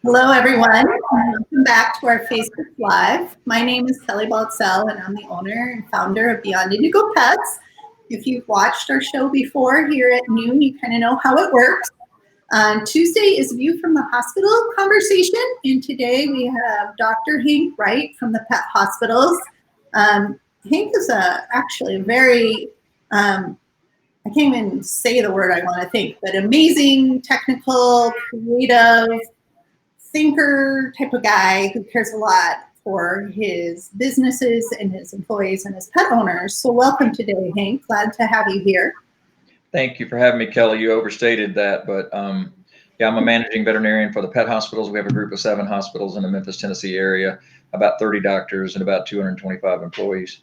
Hello, everyone. Welcome back to our Facebook Live. My name is Kelly Baltzell, and I'm the owner and founder of Beyond Indigo Pets. If you've watched our show before here at noon, you kind of know how it works. Tuesday is View from the Hospital conversation, and today we have Dr. Hank Wright from the Pet Hospitals. Hank is actually a very, I can't even say the word I want to think, but amazing, technical, creative, thinker type of guy who cares a lot for his businesses and his employees and his pet owners. So welcome today, Hank. Glad to have you here. Thank you for having me, Kelly. You overstated that, but yeah, I'm a managing veterinarian for the pet hospitals. We have a group of 7 hospitals in the Memphis, Tennessee area, about 30 doctors and about 225 employees.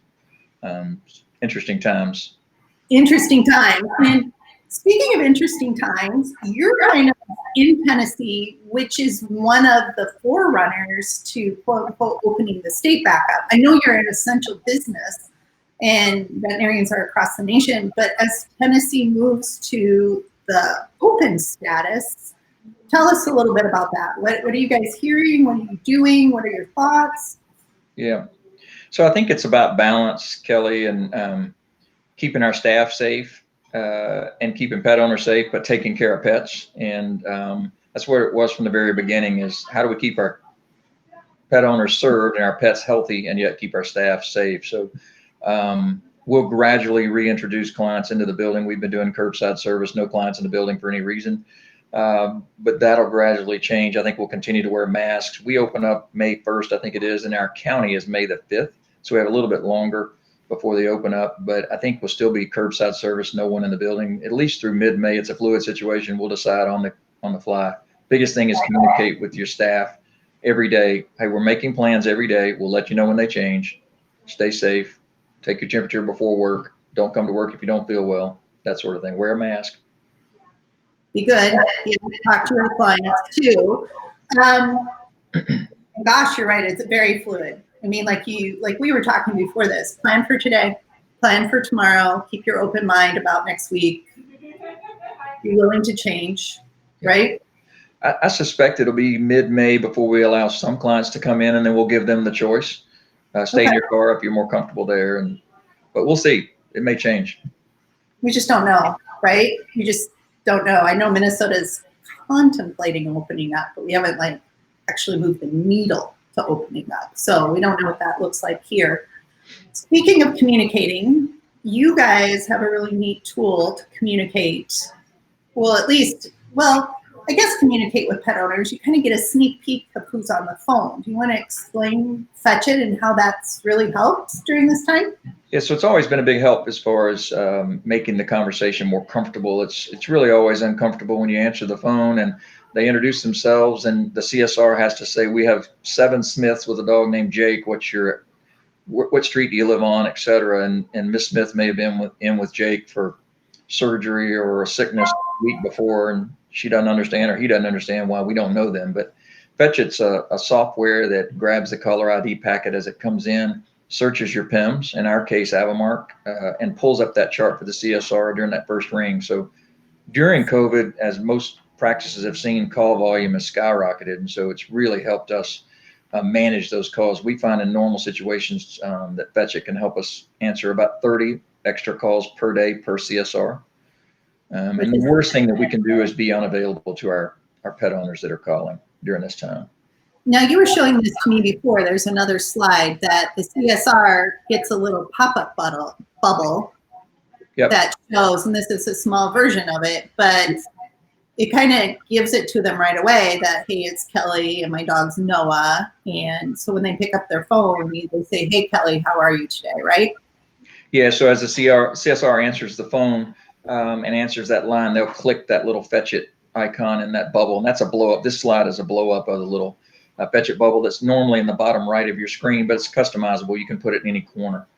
Interesting times. Interesting times. And speaking of interesting times, you're kind of in Tennessee, which is one of the forerunners to quote unquote opening the state back up. I know you're an essential business and veterinarians are across the nation, but as Tennessee moves to the open status, tell us a little bit about that. What are you guys hearing? What are you doing? What are your thoughts? Yeah. So I think it's about balance, Kelly, and keeping our staff safe. And keeping pet owners safe, but taking care of pets. And that's where it was from the very beginning, is how do we keep our pet owners served and our pets healthy and yet keep our staff safe? So we'll gradually reintroduce clients into the building. We've been doing curbside service, no clients in the building for any reason. But that'll gradually change. I think we'll continue to wear masks. We open up May 1st, I think it is, and our county is May the 5th. So we have a little bit longer before they open up, but I think we'll still be curbside service, no one in the building, at least through mid-May. It's a fluid situation. We'll decide on the fly. Biggest thing is communicate with your staff every day. Hey, we're making plans every day. We'll let you know when they change. Stay safe. Take your temperature before work. Don't come to work if you don't feel well. That sort of thing. Wear a mask. Be good. You talk to your clients too. Gosh, you're right. It's very fluid. I mean, like we were talking before this, plan for today, plan for tomorrow, keep your open mind about next week. Be willing to change, right? I suspect it'll be mid-May before we allow some clients to come in, and then we'll give them the choice. Stay in your car if you're more comfortable there. But we'll see. It may change. We just don't know, right? We just don't know. I know Minnesota's contemplating opening up, but we haven't actually moved the needle to opening up. So we don't know what that looks like here. Speaking of communicating, you guys have a really neat tool to communicate. Well, I guess communicate with pet owners. You kind of get a sneak peek of who's on the phone. Do you want to explain FetchIt and how that's really helped during this time? Yeah, so it's always been a big help as far as making the conversation more comfortable. It's really always uncomfortable when you answer the phone and they introduce themselves and the CSR has to say, we have 7 Smiths with a dog named Jake. What street do you live on, et cetera. And Miss Smith may have been with Jake for surgery or a sickness the week before, and she doesn't understand or he doesn't understand why we don't know them. But FetchIt's a software that grabs the caller ID packet as it comes in, searches your PIMS, in our case, Avamark, and pulls up that chart for the CSR during that first ring. So during COVID, as most practices have seen, call volume has skyrocketed. And so it's really helped us manage those calls. We find in normal situations that FetchIt can help us answer about 30 extra calls per day per CSR. And the worst thing that we can do is be unavailable to our pet owners that are calling during this time. Now, you were showing this to me before. There's another slide that the CSR gets a little pop-up bubble Yep. that shows, and this is a small version of it, but it kind of gives it to them right away that, hey, it's Kelly and my dog's Noah. And so when they pick up their phone, they say, hey, Kelly, how are you today, right? Yeah, so as the CSR answers the phone and answers that line, they'll click that little FetchIt icon in that bubble, and that's a blow up. This slide is a blow up of the little FetchIt bubble that's normally in the bottom right of your screen, but it's customizable. You can put it in any corner.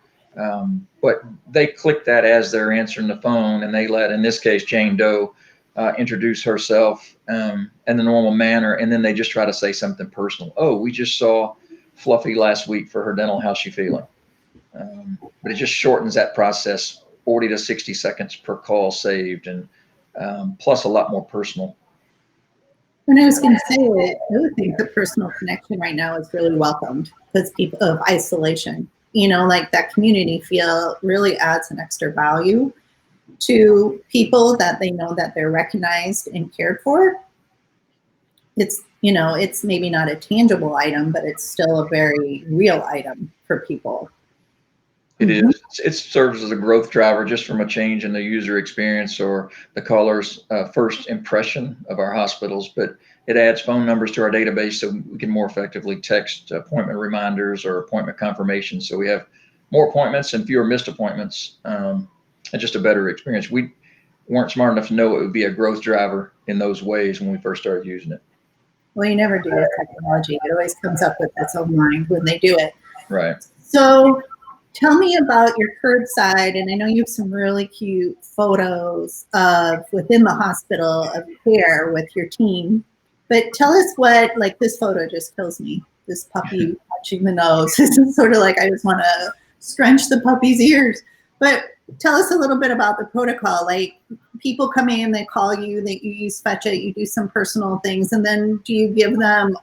But they click that as they're answering the phone, and they let, in this case, Jane Doe introduce herself in the normal manner, and then they just try to say something personal. Oh, we just saw Fluffy last week for her dental. How's she feeling? But it just shortens that process 40 to 60 seconds per call saved, and plus a lot more personal. And I was going to say, I would think the personal connection right now is really welcomed because people of isolation, like that community feel really adds an extra value to people that they know that they're recognized and cared for. It's maybe not a tangible item, but it's still a very real item for people. It is. It serves as a growth driver just from a change in the user experience or the caller's first impression of our hospitals. But it adds phone numbers to our database so we can more effectively text appointment reminders or appointment confirmations. So we have more appointments and fewer missed appointments, and just a better experience. We weren't smart enough to know it would be a growth driver in those ways when we first started using it. Well, you never do with technology. It always comes up with its own mind when they do it. Right. So tell me about your curbside, and I know you have some really cute photos of within the hospital of care with your team. But tell us like this photo just kills me. This puppy touching the nose. This is sort of like I just want to scrunch the puppy's ears. But tell us a little bit about the protocol. Like people come in, they call you, that you use FetchIt, you do some personal things, and then do you give them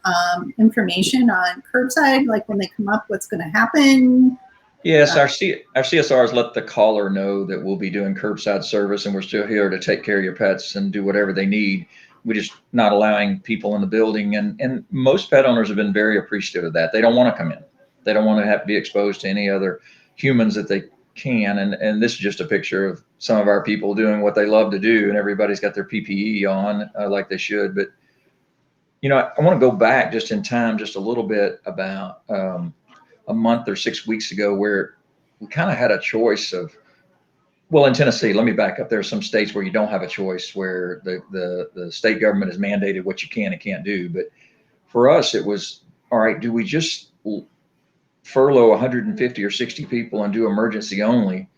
information on curbside, like when they come up, what's going to happen? Yes, our CSRs let the caller know that we'll be doing curbside service and we're still here to take care of your pets and do whatever they need. We're just not allowing people in the building. And most pet owners have been very appreciative of that. They don't want to come in. They don't want to have to be exposed to any other humans that they can. And this is just a picture of some of our people doing what they love to do. And everybody's got their PPE on like they should. But, I want to go back just in time, just a little bit about a month or 6 weeks ago where we kind of had a choice of, well, in Tennessee, let me back up. There are some states where you don't have a choice, where the state government has mandated what you can and can't do. But for us, it was, all right, do we just furlough 150 or 60 people and do emergency only?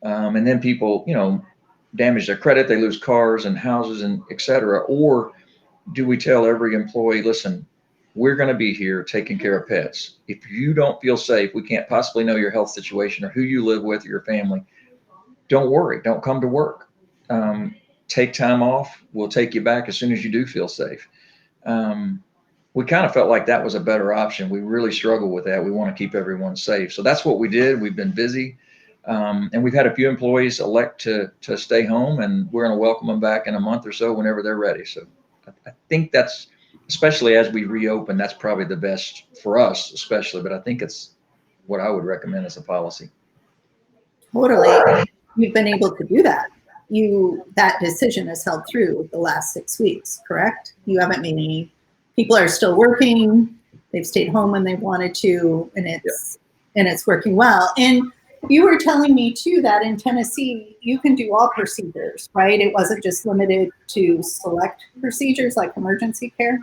And then people, damage their credit, they lose cars and houses and et cetera. Or do we tell every employee, listen, we're going to be here taking care of pets. If you don't feel safe, we can't possibly know your health situation or who you live with or your family. Don't worry. Don't come to work. Take time off. We'll take you back as soon as you do feel safe. We kind of felt like that was a better option. We really struggle with that. We want to keep everyone safe. So that's what we did. We've been busy. And we've had a few employees elect to stay home, and we're going to welcome them back in a month or so whenever they're ready. So I think that's, especially as we reopen, that's probably the best for us, especially, but I think it's what I would recommend as a policy. Totally. You've been able to do that. That decision has held through the last 6 weeks, correct? You haven't made any, people are still working. They've stayed home when they wanted to, and it's working well. And you were telling me too that in Tennessee, you can do all procedures, right? It wasn't just limited to select procedures like emergency care.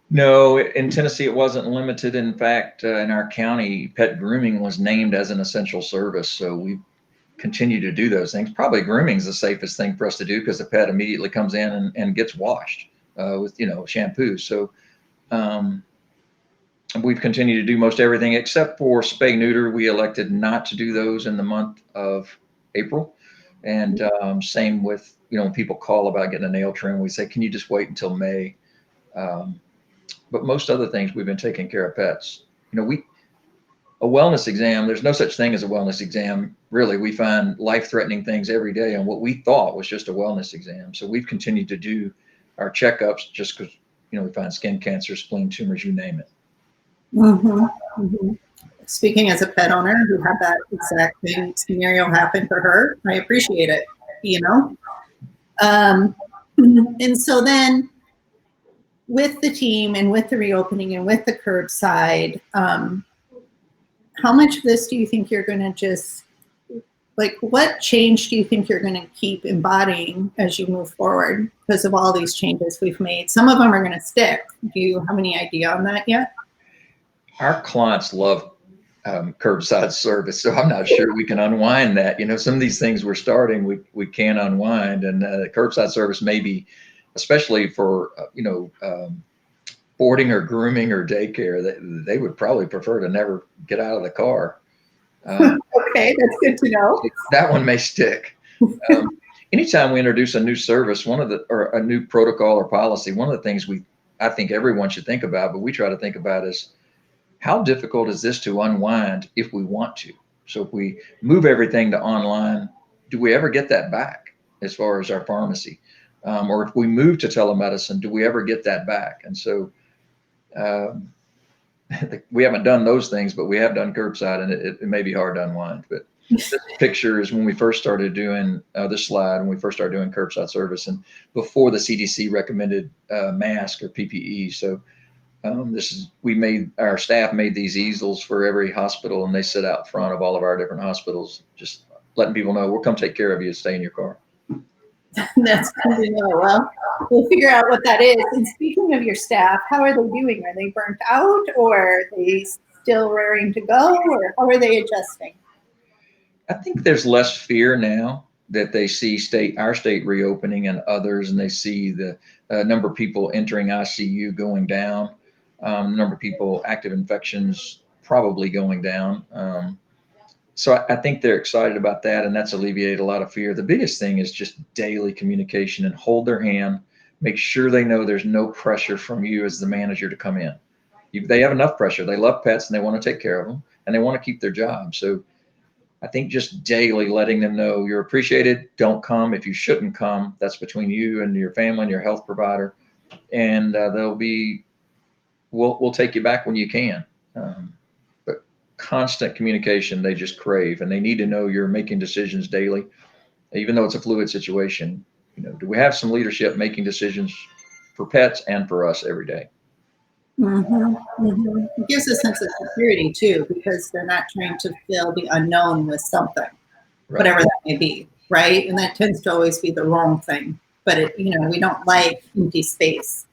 No, in Tennessee, it wasn't limited. In fact, in our county, pet grooming was named as an essential service. So we continue to do those things. Probably grooming is the safest thing for us to do because the pet immediately comes in and gets washed with, shampoo. So we've continued to do most everything except for spay neuter. We elected not to do those in the month of April. And same with, when people call about getting a nail trim, we say, can you just wait until May? But most other things, we've been taking care of pets. A wellness exam, there's no such thing as a wellness exam. Really, we find life-threatening things every day on what we thought was just a wellness exam. So we've continued to do our checkups just because, we find skin cancer, spleen tumors, you name it. Mm-hmm. Mm-hmm. Speaking as a pet owner who had that exact same scenario happen for her, I appreciate it, And so then with the team and with the reopening and with the curbside, how much of this do you think you're going to just, what change do you think you're going to keep embodying as you move forward because of all these changes we've made? Some of them are going to stick. Do you have any idea on that yet? Our clients love curbside service, so I'm not sure we can unwind that. Some of these things we're starting, we can unwind, and curbside service may be, especially for boarding or grooming or daycare, they would probably prefer to never get out of the car. Okay, that's good to know. That one may stick. Anytime we introduce a new service, or a new protocol or policy, one of the things I think everyone should think about, but we try to think about is how difficult is this to unwind if we want to? So if we move everything to online, do we ever get that back as far as our pharmacy? Or if we move to telemedicine, do we ever get that back? And so um, we haven't done those things, but we have done curbside, and it may be hard to unwind. But this picture is when we first started doing this slide, when we first started doing curbside service, and before the CDC recommended mask or PPE. So our staff made these easels for every hospital, and they sit out front of all of our different hospitals, just letting people know we'll come take care of you. Stay in your car. That's good to know. Well, we'll figure out what that is. And speaking of your staff, how are they doing? Are they burnt out, or are they still raring to go, or how are they adjusting? I think there's less fear now that they see our state reopening and others, and they see the number of people entering ICU going down, the number of people active infections probably going down. So I think they're excited about that, and that's alleviated a lot of fear. The biggest thing is just daily communication and hold their hand, make sure they know there's no pressure from you as the manager to come in. They have enough pressure. They love pets and they want to take care of them and they want to keep their job. So I think just daily letting them know you're appreciated. Don't come if you shouldn't come. That's between you and your family and your health provider, and we'll take you back when you can. But constant communication, they just crave, and they need to know you're making decisions daily, even though it's a fluid situation. Do we have some leadership making decisions for pets and for us every day? It gives a sense of security too, because they're not trying to fill the unknown with something, whatever that may be, right? And that tends to always be the wrong thing. But we don't like empty space.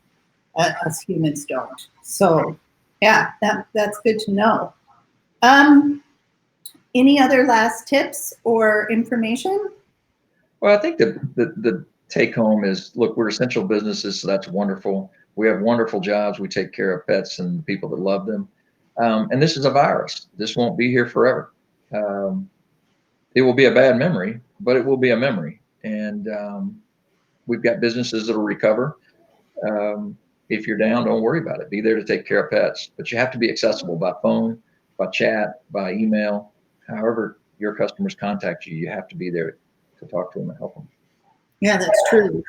Us humans don't. So, yeah, that's good to know. Any other last tips or information? Well, I think the take home is, look, we're essential businesses, so that's wonderful. We have wonderful jobs. We take care of pets and people that love them. And this is a virus. This won't be here forever. It will be a bad memory, but it will be a memory. And we've got businesses that will recover. If you're down, don't worry about it. Be there to take care of pets. But you have to be accessible by phone, by chat, by email. However your customers contact you, you have to be there to talk to them and help them. Yeah, that's true.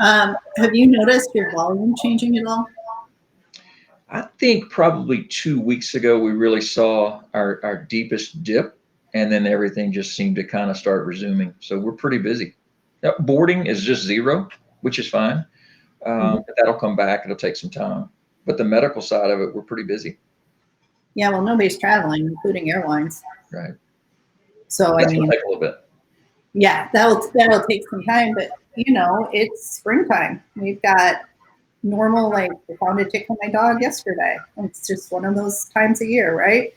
Have you noticed your volume changing at all? I think probably 2 weeks ago, we really saw our deepest dip, and then everything just seemed to kind of start resuming. So we're pretty busy. Now, boarding is just zero, which is fine. But that'll come back. It'll take some time. But the medical side of it, we're pretty busy. Yeah, well, nobody's traveling, including airlines. Right. So That's gonna take a little bit. Yeah, that'll take some time, but it's springtime. We've got normal, like I found a tick on my dog yesterday. It's just one of those times a year, right?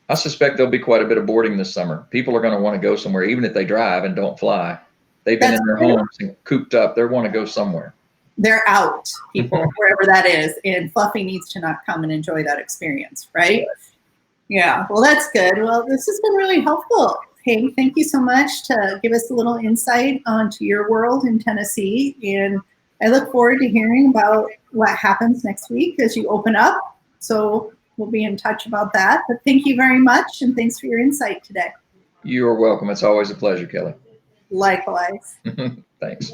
I suspect there'll be quite a bit of boarding this summer. People are going to want to go somewhere, even if they drive and don't fly. They've been in their homes and cooped up. They want to go somewhere. They're out, people, wherever that is. And Fluffy needs to not come and enjoy that experience, right? Yeah, well, that's good. Well, this has been really helpful. Hey, thank you so much to give us a little insight onto your world in Tennessee. And I look forward to hearing about what happens next week as you open up. So we'll be in touch about that. But thank you very much. And thanks for your insight today. You are welcome. It's always a pleasure, Kelly. Likewise. Thanks.